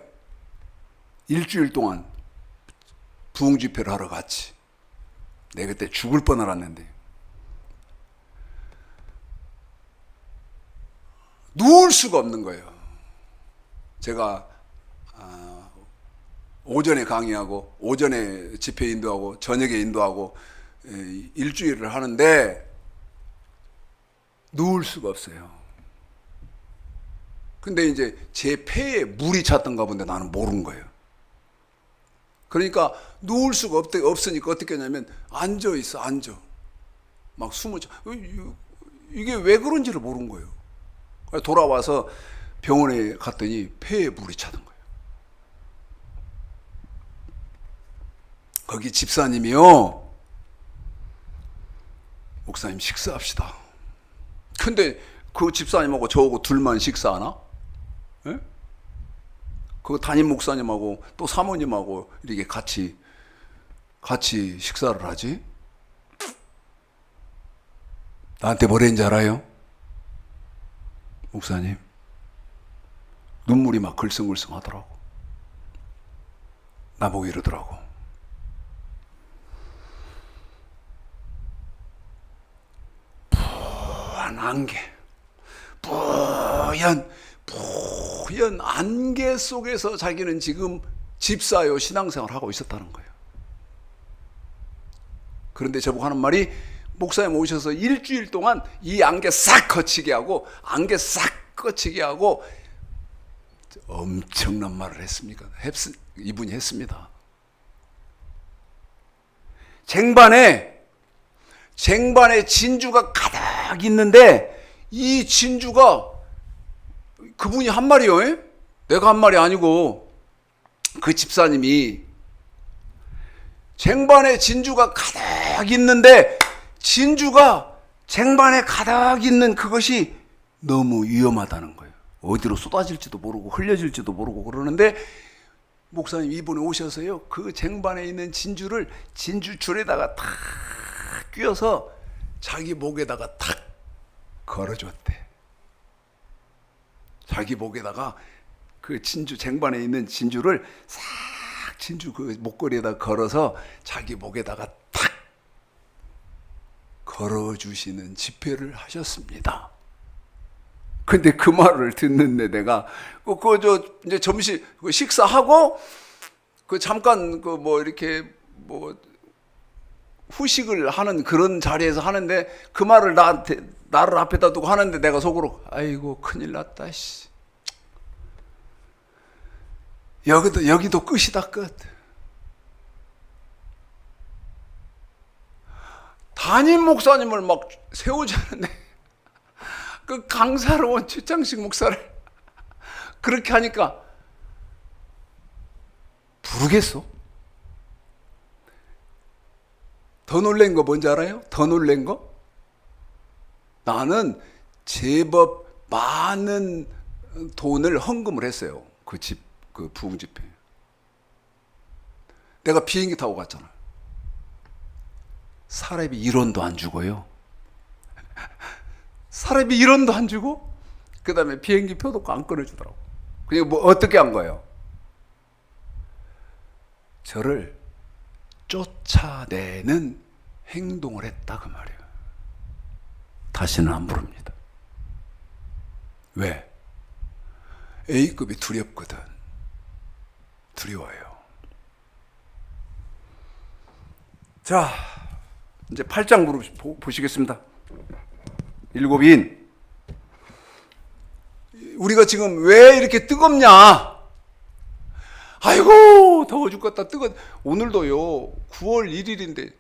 일주일 동안 부흥 집회를 하러 갔지. 내가 그때 죽을 뻔 알았는데 누울 수가 없는 거예요. 제가 오전에 강의하고 오전에 집회 인도하고 저녁에 인도하고 일주일을 하는데 누울 수가 없어요. 근데 이제 제 폐에 물이 찼던가 본데 나는 모르는 거예요. 그러니까 누울 수가 없으니까 어떻게 하냐면 앉아 있어, 앉아. 막 숨을 이게 왜 그런지를 모르는 거예요. 돌아와서 병원에 갔더니 폐에 물이 차던 거예요. 거기 집사님이요, 목사님 식사합시다. 근데 그 집사님하고 저하고 둘만 식사하나? 예? 그 담임 목사님하고 또 사모님하고 이렇게 같이 식사를 하지? 나한테 뭐랬는지 알아요? 목사님, 눈물이 막 글썽글썽 하더라고. 나보고 이러더라고. 푸한 안개, 뿌연 안개 속에서 자기는 지금 집사요 신앙생활을 하고 있었다는 거예요. 그런데 저보고 하는 말이, 목사님 오셔서 일주일 동안 이 안개 싹 거치게 하고 엄청난 말을 했습니까? 이분이 했습니다. 쟁반에 진주가 가득 있는데 이 진주가, 그분이 한 말이요, 내가 한 말이 아니고 그 집사님이, 쟁반에 진주가 가득 있는데 진주가 쟁반에 가득 있는 그것이 너무 위험하다는 거예요. 어디로 쏟아질지도 모르고 흘려질지도 모르고 그러는데, 목사님 이번에 오셔서요, 그 쟁반에 있는 진주를 진주줄에다가 탁 끼워서 자기 목에다가 탁 걸어줬대. 자기 목에다가 그 진주, 쟁반에 있는 진주를 싹 진주 그 목걸이에다 걸어서 자기 목에다가 탁 걸어주시는 집회를 하셨습니다. 근데 그 말을 듣는데 내가 이제 점심 식사하고 잠깐 이렇게 후식을 하는 그런 자리에서 하는데, 그 말을 나를 앞에다 두고 하는데 내가 속으로, 아이고 큰일 났다, 씨. 여기도 끝이다, 끝. 담임 목사님을 막 세우자는데 그 강사로 온 최창식 목사를 그렇게 하니까 부르겠어? 더 놀란 거 뭔지 알아요? 더 놀란 거? 나는 제법 많은 돈을 헌금을 했어요. 그 부흥 집회. 내가 비행기 타고 갔잖아. 사람이 1원도 안 주고요. 사람이 1원도 안 주고, 그 다음에 비행기 표도 안 끊어주더라고. 그냥 어떻게 한 거예요? 저를 쫓아내는 행동을 했다, 그 말이에요. 다시는 안 부릅니다. 왜? A급이 두렵거든. 두려워요. 자, 이제 8장 보시겠습니다. 일곱인, 우리가 지금 왜 이렇게 뜨겁냐? 아이고 더워 죽겠다. 오늘도요 9월 1일인데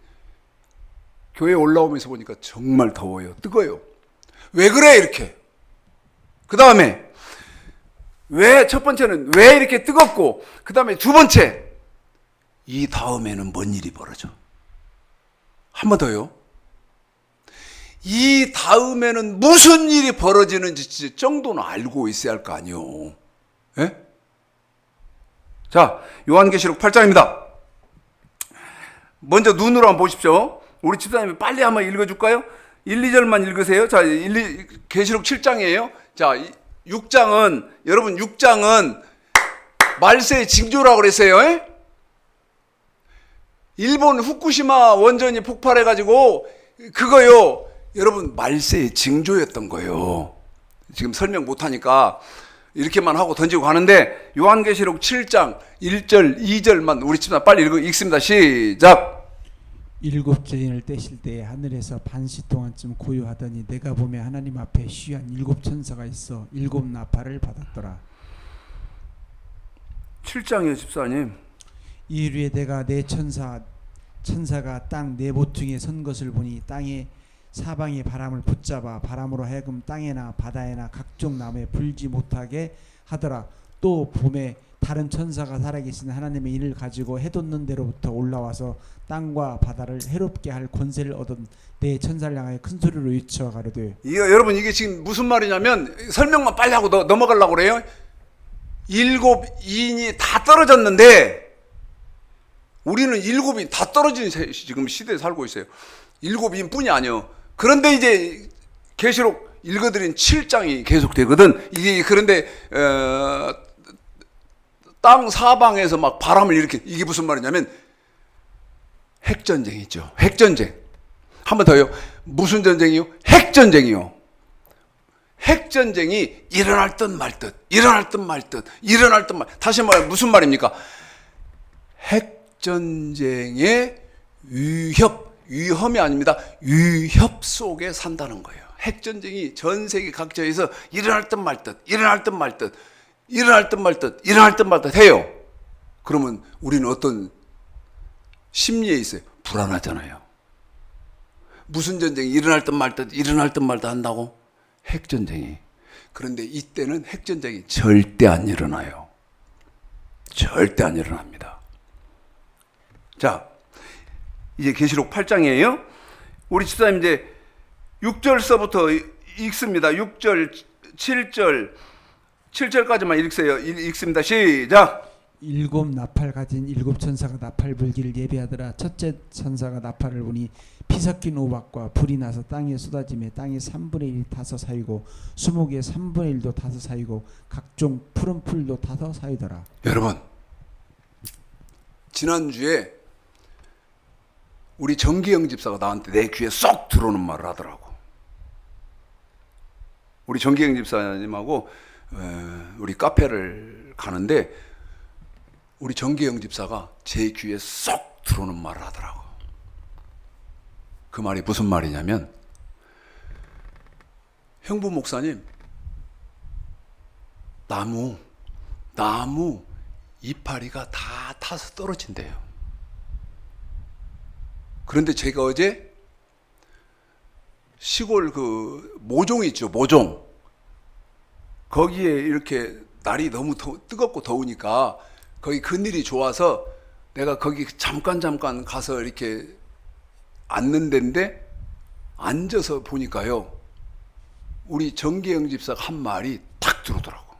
교회 올라오면서 보니까 정말 더워요. 뜨거워요. 왜 그래 이렇게? 그 다음에 첫 번째는 왜 이렇게 뜨겁고, 그 다음에 두 번째, 이 다음에는 뭔 일이 벌어져? 한 번 더요. 이 다음에는 무슨 일이 벌어지는지 정도는 알고 있어야 할 거 아니요. 예? 자, 요한계시록 8장입니다. 먼저 눈으로 한번 보십시오. 우리 집사님이 빨리 한번 읽어줄까요? 1, 2절만 읽으세요. 자, 계시록 7장이에요. 자, 6장은, 여러분 6장은 말세의 징조라고 그랬어요. 에? 일본 후쿠시마 원전이 폭발해가지고 그거요, 여러분 말세의 징조였던 거예요. 지금 설명 못하니까 이렇게만 하고 던지고 가는데 요한계시록 7장 1절 2절만 우리 집사 빨리 읽습니다. 시작. 일곱 죄인을 떼실 때에 하늘에서 반시 동안쯤 고요하더니 내가 보매 하나님 앞에 쉬한 일곱 천사가 있어 일곱 나팔을 받았더라. 7장이요 집사님. 이후에 내가 내 천사가 땅 네 모퉁이에 선 것을 보니 땅의 사방의 바람을 붙잡아 바람으로 하여금 땅에나 바다에나 각종 나무에 불지 못하게 하더라. 또 봄에 다른 천사가 살아계신 하나님의 일을 가지고 해돋는 데로부터 올라와서 땅과 바다를 해롭게 할 권세를 얻은 내 천사를 향하여 큰 소리로 외쳐 가로되. 여러분 이게 지금 무슨 말이냐면 설명만 빨리 하고 넘어가려고 그래요. 일곱 인이 다 떨어졌는데 우리는 일곱이 다 떨어진 지금 시대에 살고 있어요. 일곱 인뿐이 아니요. 그런데 이제 계시록 읽어드린 7장이 계속되거든. 이게 그런데 땅 사방에서 막 바람을 일으킨 이게 무슨 말이냐면 핵전쟁이죠. 핵전쟁. 한 번 더요. 무슨 전쟁이요? 핵전쟁이요. 핵전쟁이 일어날 듯 말 듯, 일어날 듯 말 듯, 일어날 듯 말. 다시 말해 무슨 말입니까? 핵전쟁의 위험이 아닙니다. 위협 속에 산다는 거예요. 핵전쟁이 전 세계 각지에서 일어날 듯 말 듯, 일어날 듯 말 듯, 일어날 듯 말 듯, 일어날 듯 말 듯 해요. 그러면 우리는 어떤 심리에 있어요? 불안하잖아요. 무슨 전쟁이 일어날 듯 말 듯, 일어날 듯 말 듯 한다고? 핵전쟁이. 그런데 이때는 핵전쟁이 절대 안 일어나요. 절대 안 일어납니다. 자, 이제 계시록 8장이에요. 우리 집사님 이제 6절서부터 읽습니다. 6절, 7절까지만 읽습니다. 시작. 일곱 나팔 가진 일곱 천사가 나팔 불기를 예배하더라. 첫째 천사가 나팔을 부니 피 섞인 우박과 불이 나서 땅에 쏟아지며 땅의 3분의 1이 타서 사이고 수목의 3분의 1도 타서 사이고 각종 푸른 풀도 타서 사이더라. 여러분, 지난주에 우리 정기영 집사가 나한테 내 귀에 쏙 들어오는 말을 하더라고. 우리 정기영 집사님하고 우리 카페를 가는데 우리 정기영 집사가 제 귀에 쏙 들어오는 말을 하더라고. 그 말이 무슨 말이냐면, 형부 목사님, 나무 이파리가 다 타서 떨어진대요. 그런데 제가 어제 시골 그 모종 있죠, 모종. 거기에 이렇게 날이 너무 뜨겁고 더우니까 거기 그늘이 좋아서 내가 거기 잠깐 가서 이렇게 앉는 데인데 앉아서 보니까요, 우리 정기영 집사가 한 말이 탁 들어오더라고.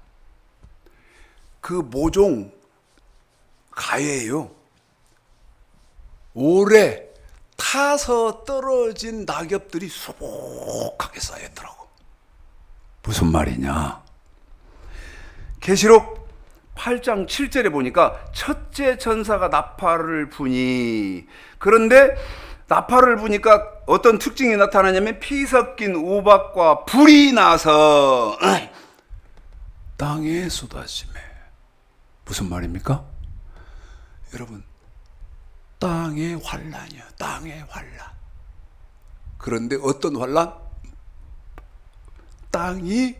그 모종 가예요. 올해 타서 떨어진 낙엽들이 수북하게 쌓였더라고. 무슨 말이냐? 계시록 8장 7절에 보니까 첫째 천사가 나팔을 부니, 그런데 나팔을 부니까 어떤 특징이 나타나냐면 피 섞인 우박과 불이 나서 땅에 쏟아지매. 무슨 말입니까? 여러분, 땅의 환란이야. 땅의 환란. 그런데 어떤 환란? 땅이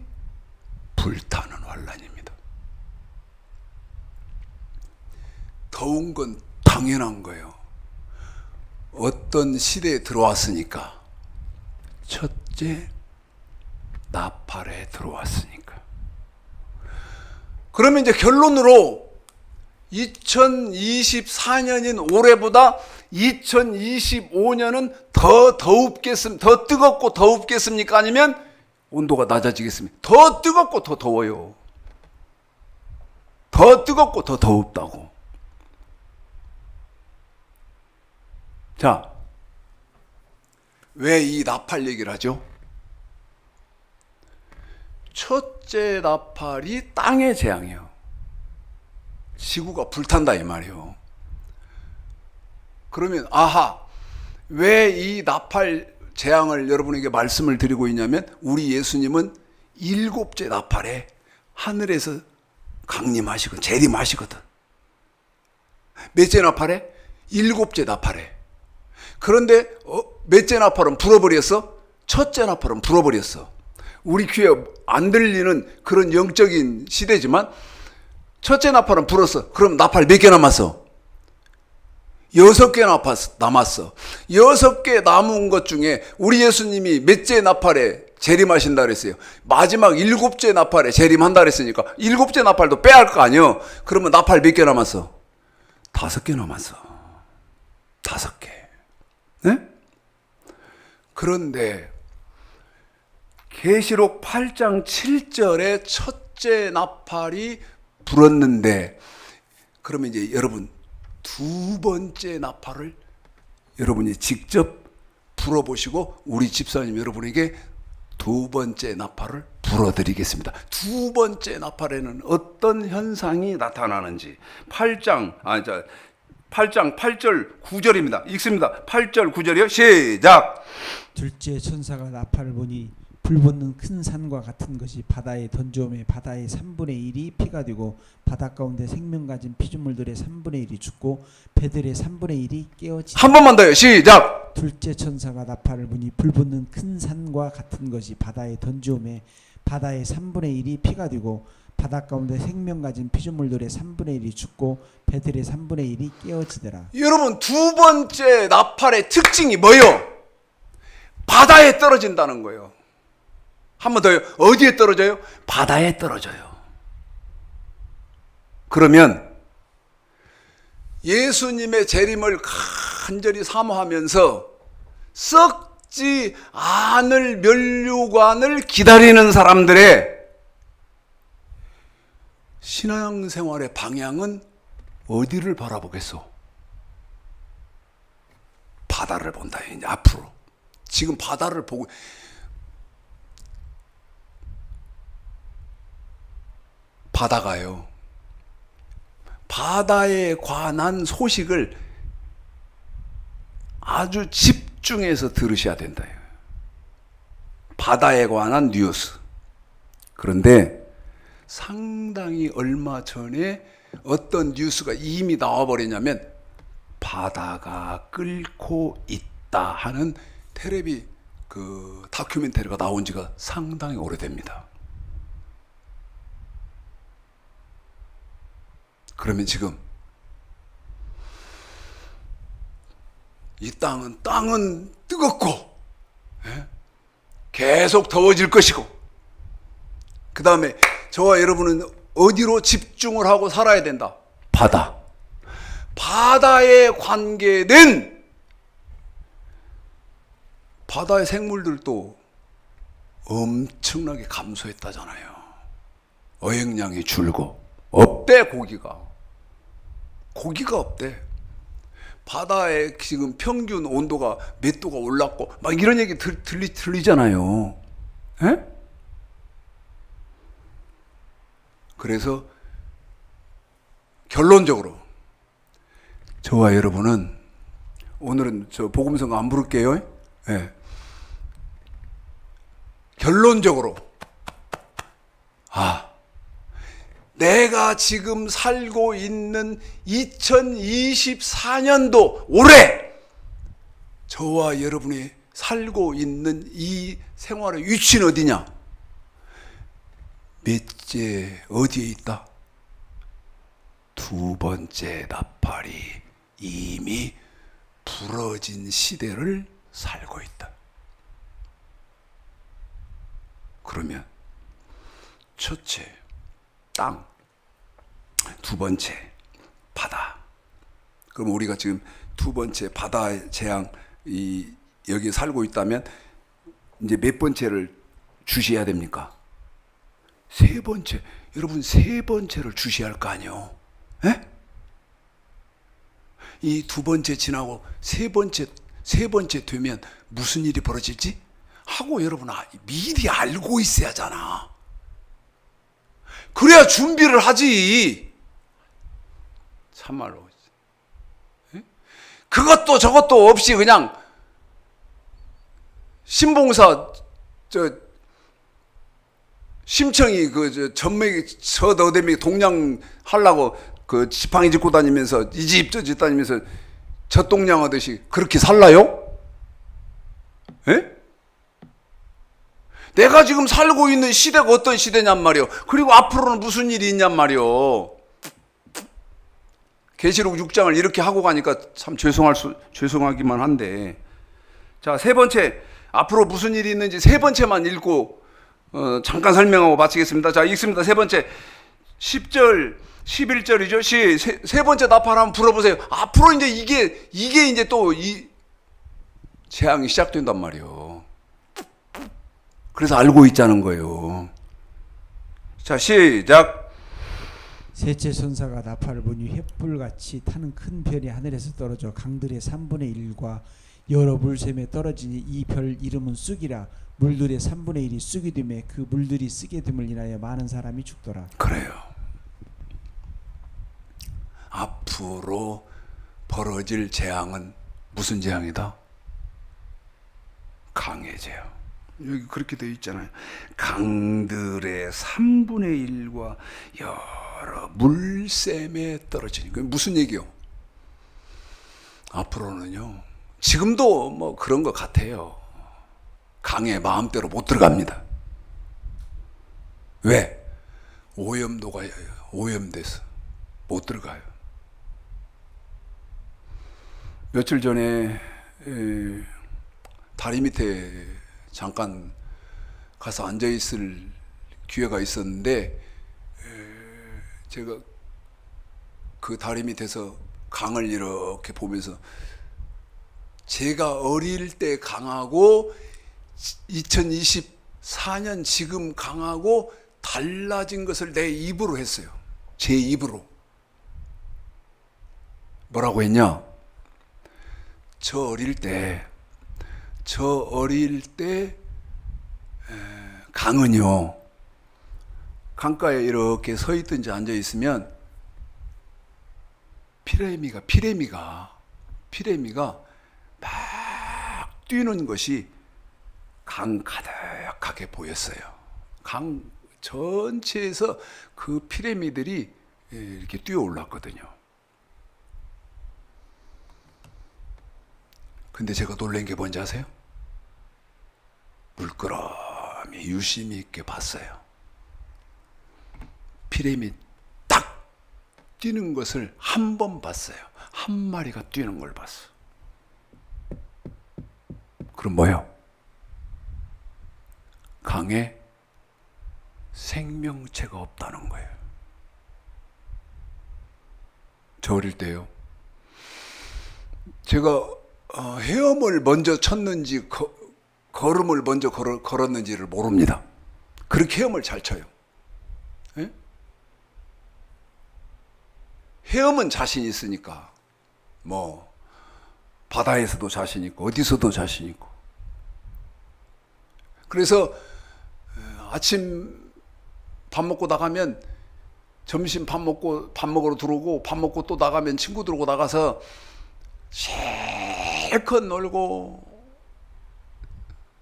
불타는 환란입니다. 더운 건 당연한 거예요. 어떤 시대에 들어왔으니까. 첫째 나팔에 들어왔으니까. 그러면 이제 결론으로 2024년인 올해보다 2025년은 더 뜨겁고 더웁겠습니까? 아니면 온도가 낮아지겠습니까? 더 뜨겁고 더 더워요. 더 뜨겁고 더 더웁다고. 자, 왜 이 나팔 얘기를 하죠? 첫째 나팔이 땅의 재앙이에요. 지구가 불탄다 이 말이에요. 그러면 왜 이 나팔 재앙을 여러분에게 말씀을 드리고 있냐면, 우리 예수님은 일곱째 나팔에 하늘에서 강림하시거든, 재림하시거든. 몇째 나팔에? 일곱째 나팔에. 그런데 몇째 나팔은 불어버렸어? 첫째 나팔은 불어버렸어. 우리 귀에 안 들리는 그런 영적인 시대지만 첫째 나팔은 불었어. 그럼 나팔 몇 개 남았어? 6개 남았어. 6개 남은 것 중에 우리 예수님이 몇째 나팔에 재림하신다 그랬어요? 마지막 7째 나팔에 재림한다 그랬으니까 7째 나팔도 빼야 할 거 아니에요? 그러면 나팔 몇 개 남았어? 5개 남았어. 5개. 네? 그런데 계시록 8장 7절에 첫째 나팔이 불었는데, 그러면 이제 여러분 두 번째 나팔을 여러분이 직접 불어보시고 우리 집사님 여러분에게 두 번째 나팔을 불어드리겠습니다. 두 번째 나팔에는 어떤 현상이 나타나는지 8장 8절 9절입니다. 읽습니다. 8절 9절이요. 시작. 둘째 천사가 나팔을 보니 불붙는 큰 산과 같은 것이 바다에 던져오매 바다의 3분의 1이 피가 되고 바다 가운데 생명 가진 피조물들의 3분의 1이 죽고 배들의 3분의 1이 깨어지니. 한 번만 더요. 시작. 둘째 천사가 나팔을 보니 불붙는 큰 산과 같은 것이 바다에 던져오매 바다의 3분의 1이 피가 되고 바다 가운데 생명 가진 피조물들의 3분의 1이 죽고 배들의 3분의 1이 깨어지더라. 여러분 두 번째 나팔의 특징이 뭐예요? 바다에 떨어진다는 거예요. 한 번 더요. 어디에 떨어져요? 바다에 떨어져요. 그러면 예수님의 재림을 간절히 사모하면서 썩지 않을 면류관을 기다리는 사람들의 신앙생활의 방향은 어디를 바라보겠소? 바다를 본다. 이제 앞으로 지금 바다를 보고, 바다가요, 바다에 관한 소식을 아주 집중해서 들으셔야 된다. 바다에 관한 뉴스. 그런데 상당히 얼마 전에 어떤 뉴스가 이미 나와버리냐면 바다가 끓고 있다 하는 텔레비 그 다큐멘터리가 나온 지가 상당히 오래됩니다. 그러면 지금 이 땅은 뜨겁고 계속 더워질 것이고, 그 다음에 저와 여러분은 어디로 집중을 하고 살아야 된다? 바다. 바다에 관계된 바다의 생물들도 엄청나게 감소했다잖아요. 어획량이 줄고 없대. 고기가 없대. 바다에 지금 평균 온도가 몇 도가 올랐고 막 이런 얘기 들리잖아요. 에? 그래서 결론적으로 저와 여러분은 오늘은 저 복음성 안 부를게요. 예. 결론적으로 내가 지금 살고 있는 2024년도 올해 저와 여러분이 살고 있는 이 생활의 위치는 어디냐? 몇째 어디에 있다? 두 번째 나팔이 이미 부러진 시대를 살고 있다. 그러면 첫째 땅, 두 번째 바다. 그럼 우리가 지금 두 번째 바다의 재앙 여기에 살고 있다면 이제 몇 번째를 주시해야 됩니까? 세 번째. 여러분 세 번째를 주시할 거 아니에요? 예? 이 두 번째 지나고 세 번째 되면 무슨 일이 벌어질지 하고 여러분 미리 알고 있어야 하잖아. 그래야 준비를 하지. 참말로. 예? 그것도 저것도 없이 그냥 신봉사 심청이 전매기 저 너대미 동양 하려고 그 지팡이 짚고 다니면서 이 집 저 집 다니면서 젖동량 하듯이 그렇게 살라요? 에? 내가 지금 살고 있는 시대가 어떤 시대냔 말이요. 그리고 앞으로는 무슨 일이 있냔 말이요. 계시록 6장을 이렇게 하고 가니까 참 죄송하기만 한데. 자, 세 번째, 앞으로 무슨 일이 있는지 세 번째만 읽고 잠깐 설명하고 마치겠습니다. 자, 읽습니다. 세 번째 10절 11절이죠. 세 번째 나팔 한번 불어보세요. 앞으로 이제 이게 이제 또 이 재앙이 시작된단 말이에요. 그래서 알고 있자는 거예요. 자, 시작. 셋째 천사가 나팔을 부니 횃불같이 타는 큰 별이 하늘에서 떨어져 강들의 3분의 1과 여러 물샘에 떨어지니 이 별 이름은 쑥이라. 물들의 3분의 1이 쑥이 되매 그 물들이 쓰게 됨을 인하여 많은 사람이 죽더라. 그래요. 앞으로 벌어질 재앙은 무슨 재앙이다? 강의 재앙. 여기 그렇게 되어 있잖아요. 강들의 3분의 1과 여러 물샘에 떨어지니. 그게 무슨 얘기요? 앞으로는요. 지금도 뭐 그런 것 같아요. 강에 마음대로 못 들어갑니다. 왜? 오염도가 오염돼서 못 들어가요. 며칠 전에 다리 밑에 잠깐 가서 앉아 있을 기회가 있었는데 제가 그 다리 밑에서 강을 이렇게 보면서 제가 어릴 때 강하고 2024년 지금 강하고 달라진 것을 내 입으로 했어요. 제 입으로. 뭐라고 했냐? 저 어릴 때 강은요, 강가에 이렇게 서 있든지 앉아 있으면 피레미가 막 뛰는 것이 강 가득하게 보였어요. 강 전체에서 그 피레미들이 이렇게 뛰어 올랐거든요. 근데 제가 놀란 게 뭔지 아세요? 물끄러미 유심히 있게 봤어요. 피레미 딱 뛰는 것을 한 번 봤어요. 한 마리가 뛰는 걸 봤어. 그럼 뭐요? 강에 생명체가 없다는 거예요. 저 어릴 때요. 제가 헤엄을 먼저 쳤는지 걸음을 먼저 걸었는지를 모릅니다. 그렇게 헤엄을 잘 쳐요. 예? 헤엄은 자신 있으니까 뭐 바다에서도 자신 있고 어디서도 자신 있고. 그래서 아침 밥 먹고 나가면 점심 밥 먹으러 들어오고 밥 먹고 또 나가면 친구들하고 나가서 실컷 놀고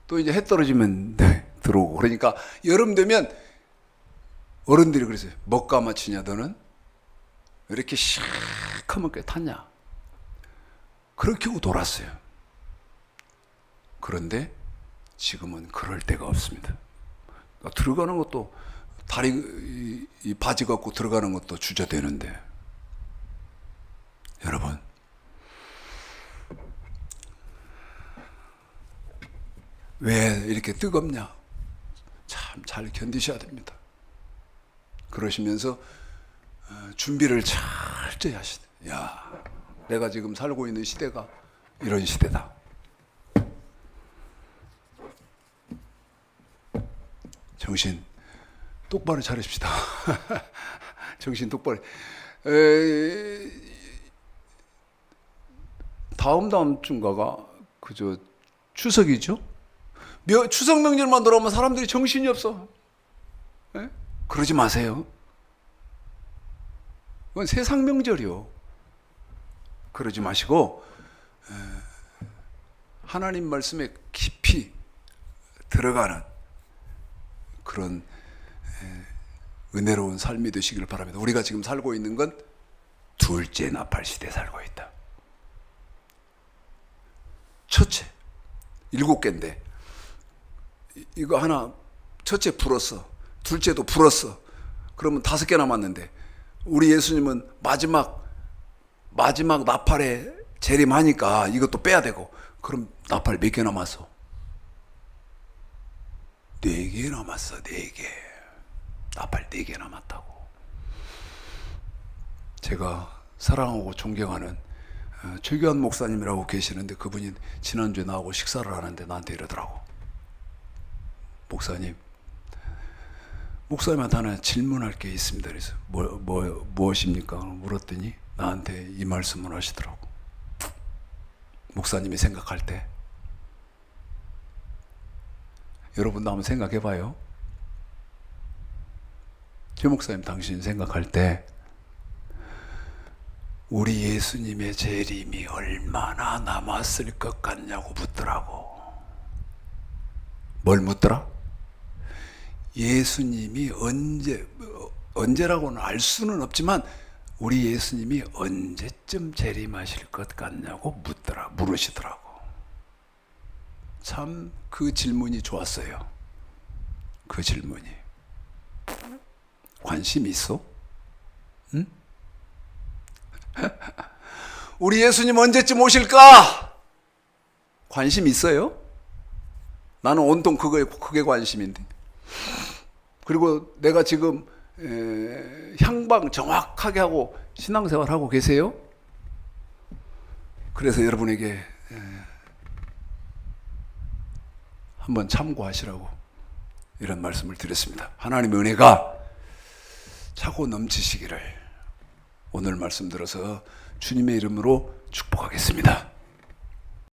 또 이제 해 떨어지면 들어오고. 그러니까 여름 되면 어른들이 그랬어요. 먹가 맞추냐 너는? 왜 이렇게 시커멓게 탔냐? 그렇게 하고 놀았어요. 그런데 지금은 그럴 데가 없습니다. 들어가는 것도 다리 이 바지 갖고 들어가는 것도 주저되는데. 여러분, 왜 이렇게 뜨겁냐? 참 잘 견디셔야 됩니다. 그러시면서 준비를 철저히 하시다. 야, 내가 지금 살고 있는 시대가 이런 시대다. 정신 똑바로 차립시다. 정신 똑바로. 다음 주인가가 그저 추석이죠. 추석 명절만 들어오면 사람들이 정신이 없어. 에? 그러지 마세요. 그건 세상 명절이요. 그러지 마시고 하나님 말씀에 깊이 들어가는 그런 은혜로운 삶이 되시길 바랍니다. 우리가 지금 살고 있는 건 둘째 나팔 시대에 살고 있다. 첫째 7개인데 이거 하나 첫째 불었어, 둘째도 불었어. 그러면 5개 남았는데 우리 예수님은 마지막 나팔에 재림하니까 이것도 빼야 되고, 그럼 나팔 몇 개 남았어? 4개 남았어. 4개. 나팔 4개 남았다고. 제가 사랑하고 존경하는 최규환 목사님이라고 계시는데, 그분이 지난주에 나하고 식사를 하는데 나한테 이러더라고. 목사님한테 하나 질문할 게 있습니다. 그래서 무엇입니까? 물었더니 나한테 이 말씀을 하시더라고. 목사님이 생각할 때, 여러분도 한번 생각해 봐요. 최 목사님, 당신 생각할 때 우리 예수님의 재림이 얼마나 남았을 것 같냐고 묻더라고. 뭘 묻더라? 예수님이 언제라고는 알 수는 없지만 우리 예수님이 언제쯤 재림하실 것 같냐고 물으시더라고. 참 그 질문이 좋았어요. 그 질문이. 관심 있어? 응? 우리 예수님 언제쯤 오실까? 관심 있어요? 나는 온통 그게 관심인데. 그리고 내가 지금 향방 정확하게 하고 신앙생활 하고 계세요? 그래서 여러분에게 한번 참고하시라고 이런 말씀을 드렸습니다. 하나님의 은혜가 차고 넘치시기를 오늘 말씀 들어서 주님의 이름으로 축복하겠습니다.